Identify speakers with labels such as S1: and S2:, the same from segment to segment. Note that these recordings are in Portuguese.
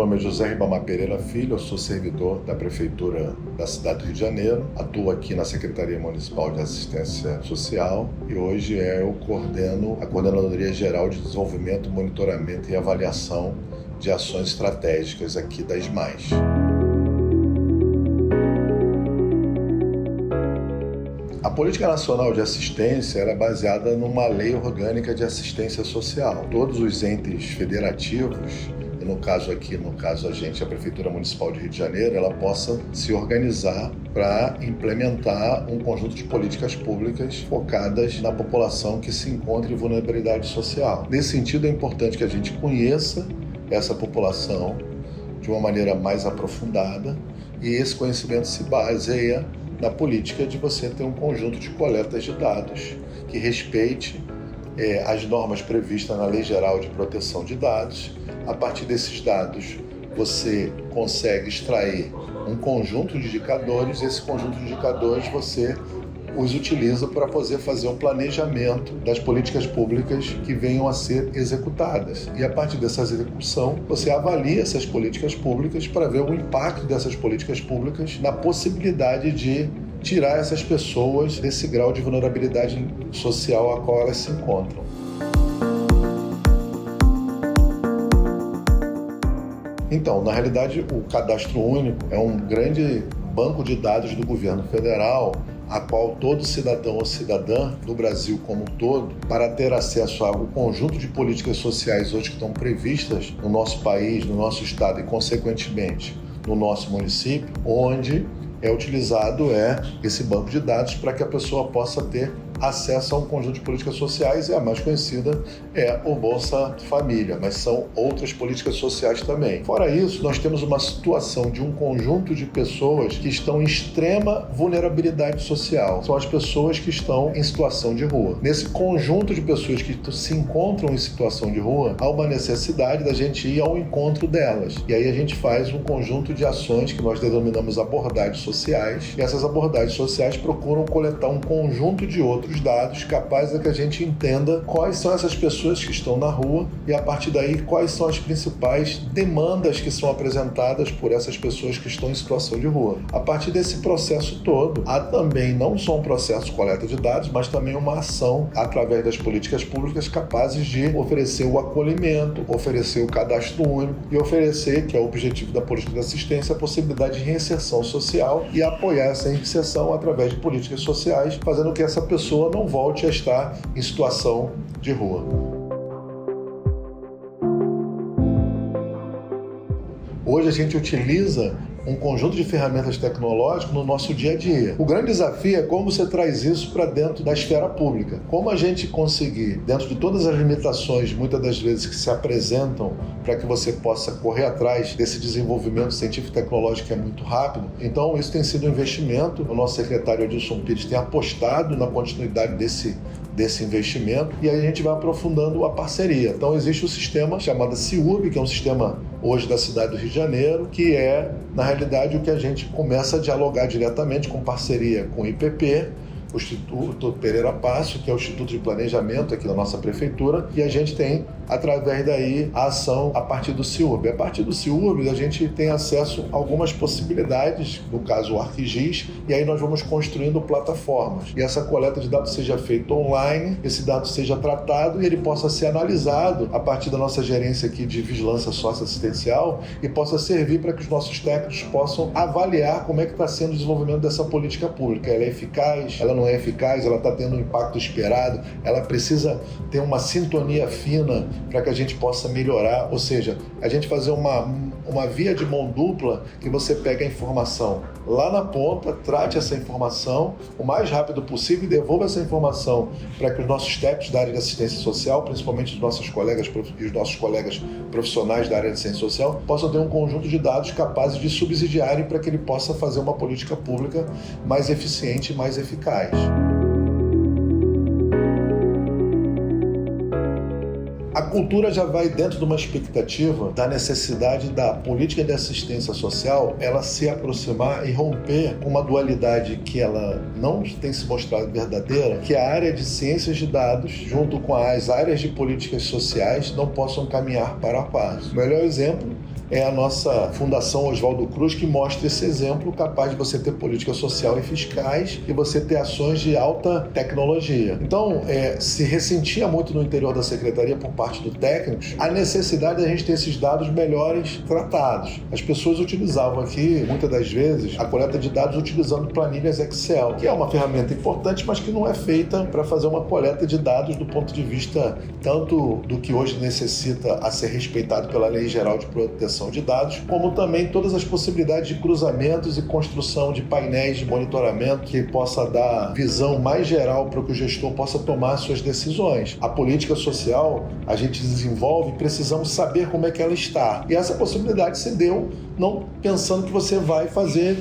S1: nome é José Ribamar Pereira Filho, eu sou servidor da Prefeitura da cidade do Rio de Janeiro, atuo aqui na Secretaria Municipal de Assistência Social e hoje eu coordeno a Coordenadoria Geral de Desenvolvimento, Monitoramento e Avaliação de Ações Estratégicas aqui da SMAIS. A Política Nacional de Assistência era baseada numa lei orgânica de assistência social. Todos os entes federativos, e no caso a Prefeitura Municipal de Rio de Janeiro, ela possa se organizar para implementar um conjunto de políticas públicas focadas na população que se encontra em vulnerabilidade social. Nesse sentido, é importante que a gente conheça essa população de uma maneira mais aprofundada e esse conhecimento se baseia na política de você ter um conjunto de coletas de dados que respeite as normas previstas na Lei Geral de Proteção de Dados. A partir desses dados, você consegue extrair um conjunto de indicadores e esse conjunto de indicadores você os utiliza para poder fazer um planejamento das políticas públicas que venham a ser executadas. E a partir dessa execução, você avalia essas políticas públicas para ver o impacto dessas políticas públicas na possibilidade de tirar essas pessoas desse grau de vulnerabilidade social a qual elas se encontram. Então, na realidade, o Cadastro Único é um grande banco de dados do governo federal a qual todo cidadão ou cidadã do Brasil como um todo, para ter acesso ao conjunto de políticas sociais hoje que estão previstas no nosso país, no nosso estado e, consequentemente, no nosso município, onde é utilizado esse banco de dados para que a pessoa possa ter acesso a um conjunto de políticas sociais e a mais conhecida é o Bolsa Família, mas são outras políticas sociais também. Fora isso, nós temos uma situação de um conjunto de pessoas que estão em extrema vulnerabilidade social. São as pessoas que estão em situação de rua. Nesse conjunto de pessoas que se encontram em situação de rua, há uma necessidade da gente ir ao encontro delas. E aí a gente faz um conjunto de ações que nós denominamos abordagens sociais, e essas abordagens sociais procuram coletar um conjunto de outros dados capazes de que a gente entenda quais são essas pessoas que estão na rua e, a partir daí, quais são as principais demandas que são apresentadas por essas pessoas que estão em situação de rua. A partir desse processo todo, há também não só um processo de coleta de dados, mas também uma ação através das políticas públicas capazes de oferecer o acolhimento, oferecer o cadastro único e oferecer, que é o objetivo da política de assistência, a possibilidade de reinserção social e apoiar essa reinserção através de políticas sociais, fazendo que essa pessoa não volte a estar em situação de rua. Hoje a gente utiliza um conjunto de ferramentas tecnológicas no nosso dia a dia. O grande desafio é como você traz isso para dentro da esfera pública. Como a gente conseguir, dentro de todas as limitações, muitas das vezes que se apresentam para que você possa correr atrás desse desenvolvimento científico e tecnológico que é muito rápido. Então, isso tem sido um investimento. O nosso secretário Edilson Pires tem apostado na continuidade desse investimento e aí a gente vai aprofundando a parceria. Então existe o sistema chamado CIURB, que é um sistema hoje da cidade do Rio de Janeiro, que é, na realidade, o que a gente começa a dialogar diretamente com parceria com o IPP, o Instituto Pereira Passo, que é o Instituto de Planejamento aqui da nossa prefeitura, e a gente tem, através daí, a ação a partir do CIURB. A partir do CIURB, a gente tem acesso a algumas possibilidades, no caso o ArcGIS, e aí nós vamos construindo plataformas. E essa coleta de dados seja feita online, esse dado seja tratado e ele possa ser analisado a partir da nossa gerência aqui de vigilância socioassistencial e possa servir para que os nossos técnicos possam avaliar como é que está sendo o desenvolvimento dessa política pública. Ela é eficaz? Ela não é eficaz? Ela está tendo o impacto esperado? Ela precisa ter uma sintonia fina para que a gente possa melhorar? Ou seja, a gente fazer uma via de mão dupla que você pega a informação lá na ponta, trate essa informação o mais rápido possível e devolva essa informação para que os nossos técnicos da área de assistência social, principalmente os nossos colegas e os nossos colegas profissionais da área de assistência social, possam ter um conjunto de dados capazes de subsidiarem para que ele possa fazer uma política pública mais eficiente e mais eficaz. A cultura já vai dentro de uma expectativa da necessidade da política de assistência social ela se aproximar e romper com uma dualidade que ela não tem se mostrado verdadeira, que a área de ciências de dados, junto com as áreas de políticas sociais, não possam caminhar para a paz. O melhor exemplo é a nossa Fundação Oswaldo Cruz, que mostra esse exemplo capaz de você ter política social e fiscais e você ter ações de alta tecnologia. Então, se ressentia muito no interior da Secretaria por parte dos técnicos a necessidade de a gente ter esses dados melhores tratados. As pessoas utilizavam aqui, muitas das vezes, a coleta de dados utilizando planilhas Excel, que é uma ferramenta importante, mas que não é feita para fazer uma coleta de dados do ponto de vista tanto do que hoje necessita a ser respeitado pela Lei Geral de Proteção de Dados, como também todas as possibilidades de cruzamentos e construção de painéis de monitoramento que possa dar visão mais geral para que o gestor possa tomar suas decisões. A política social a gente desenvolve e precisamos saber como é que ela está. E essa possibilidade se deu não pensando que você vai fazer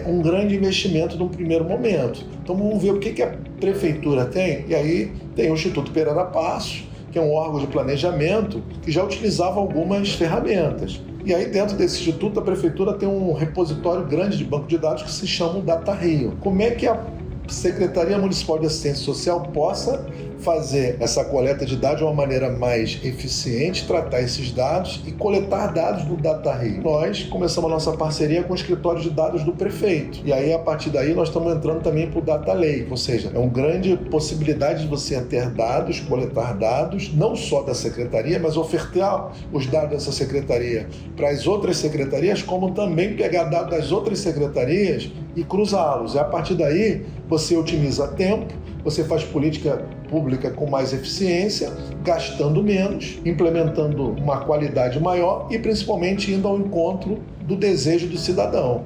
S1: um grande investimento num primeiro momento. Então vamos ver o que a prefeitura tem. E aí tem o Instituto Pereira Passos, que é um órgão de planejamento que já utilizava algumas ferramentas. E aí dentro desse instituto a prefeitura tem um repositório grande de banco de dados que se chama o Data Rio. Como é que a Secretaria Municipal de Assistência Social possa fazer essa coleta de dados de uma maneira mais eficiente, tratar esses dados e coletar dados do Data Rio. Nós começamos a nossa parceria com o escritório de dados do prefeito. E aí, a partir daí, nós estamos entrando também para o Data Lake, ou seja, é uma grande possibilidade de você ter dados, coletar dados, não só da secretaria, mas ofertar os dados dessa secretaria para as outras secretarias, como também pegar dados das outras secretarias e cruzá-los. E a partir daí, você otimiza tempo, você faz política pública com mais eficiência, gastando menos, implementando uma qualidade maior e principalmente indo ao encontro do desejo do cidadão.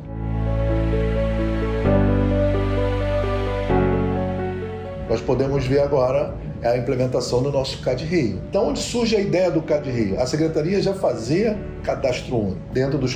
S1: Nós podemos ver agora a implementação do nosso CAD Rio. Então, onde surge a ideia do CAD Rio? A Secretaria já fazia cadastro único dentro dos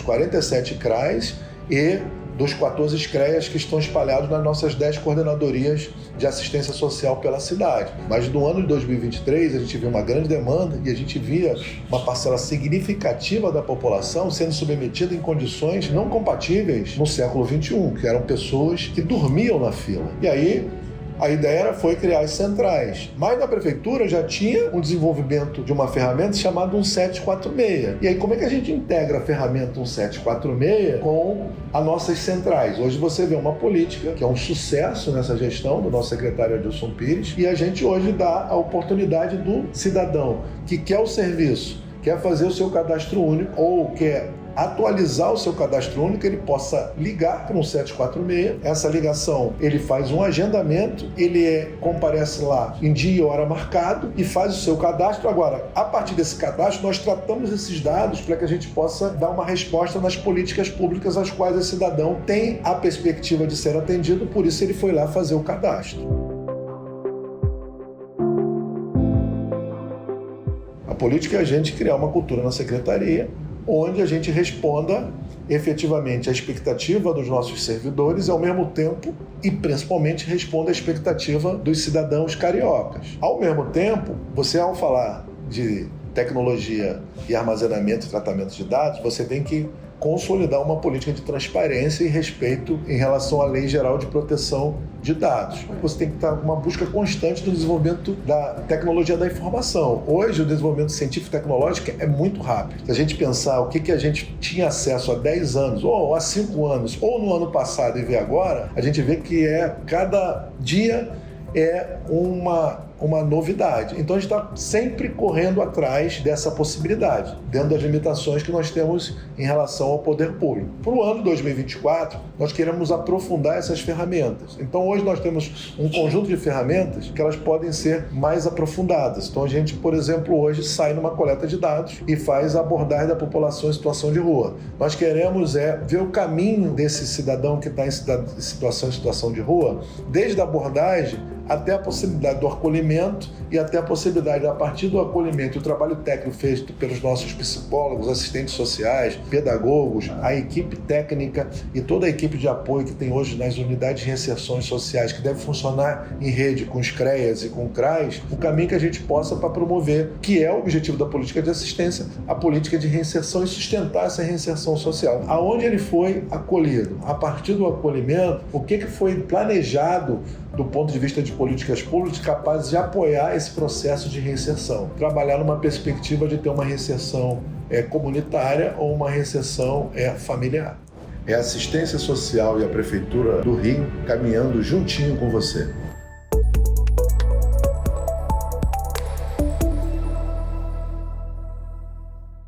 S1: 47 CRAs e dos 14 CREAs que estão espalhados nas nossas 10 coordenadorias de assistência social pela cidade. Mas no ano de 2023 a gente viu uma grande demanda e a gente via uma parcela significativa da população sendo submetida em condições não compatíveis no século XXI, que eram pessoas que dormiam na fila. E aí a ideia foi criar as centrais, mas na prefeitura já tinha um desenvolvimento de uma ferramenta chamada 1746. E aí como é que a gente integra a ferramenta 1746 com as nossas centrais? Hoje você vê uma política que é um sucesso nessa gestão do nosso secretário Adilson Pires, e a gente hoje dá a oportunidade do cidadão que quer o serviço, quer fazer o seu cadastro único ou quer atualizar o seu cadastro único, ele possa ligar para um 746. Essa ligação, ele faz um agendamento, ele comparece lá em dia e hora marcado e faz o seu cadastro. Agora, a partir desse cadastro, nós tratamos esses dados para que a gente possa dar uma resposta nas políticas públicas às quais o cidadão tem a perspectiva de ser atendido, por isso ele foi lá fazer o cadastro. A política é a gente criar uma cultura na secretaria onde a gente responda efetivamente à expectativa dos nossos servidores e, ao mesmo tempo, e principalmente, responda à expectativa dos cidadãos cariocas. Ao mesmo tempo, você, ao falar de tecnologia e armazenamento e tratamento de dados, você tem que consolidar uma política de transparência e respeito em relação à Lei Geral de Proteção de Dados. Você tem que estar com uma busca constante do desenvolvimento da tecnologia da informação. Hoje, o desenvolvimento científico e tecnológico é muito rápido. Se a gente pensar o que a gente tinha acesso há 10 anos, ou há 5 anos, ou no ano passado e ver agora, a gente vê que cada dia é uma novidade. Então a gente está sempre correndo atrás dessa possibilidade, dentro das limitações que nós temos em relação ao poder público. Para o ano 2024, nós queremos aprofundar essas ferramentas. Então hoje nós temos um conjunto de ferramentas que elas podem ser mais aprofundadas. Então a gente, por exemplo, hoje sai numa coleta de dados e faz a abordagem da população em situação de rua. Nós queremos ver o caminho desse cidadão que está em situação de rua, desde a abordagem até a possibilidade do acolhimento e até a possibilidade, a partir do acolhimento e o trabalho técnico feito pelos nossos psicólogos, assistentes sociais, pedagogos, a equipe técnica e toda a equipe de apoio que tem hoje nas unidades de reinserções sociais, que deve funcionar em rede com os CREAs e com o CRAs, o caminho que a gente possa para promover, que é o objetivo da política de assistência, a política de reinserção e sustentar essa reinserção social. Aonde ele foi acolhido? A partir do acolhimento, o que foi planejado do ponto de vista de políticas públicas capazes de apoiar esse processo de reinserção. Trabalhar numa perspectiva de ter uma reinserção comunitária ou uma reinserção familiar. É a assistência social e a Prefeitura do Rio caminhando juntinho com você.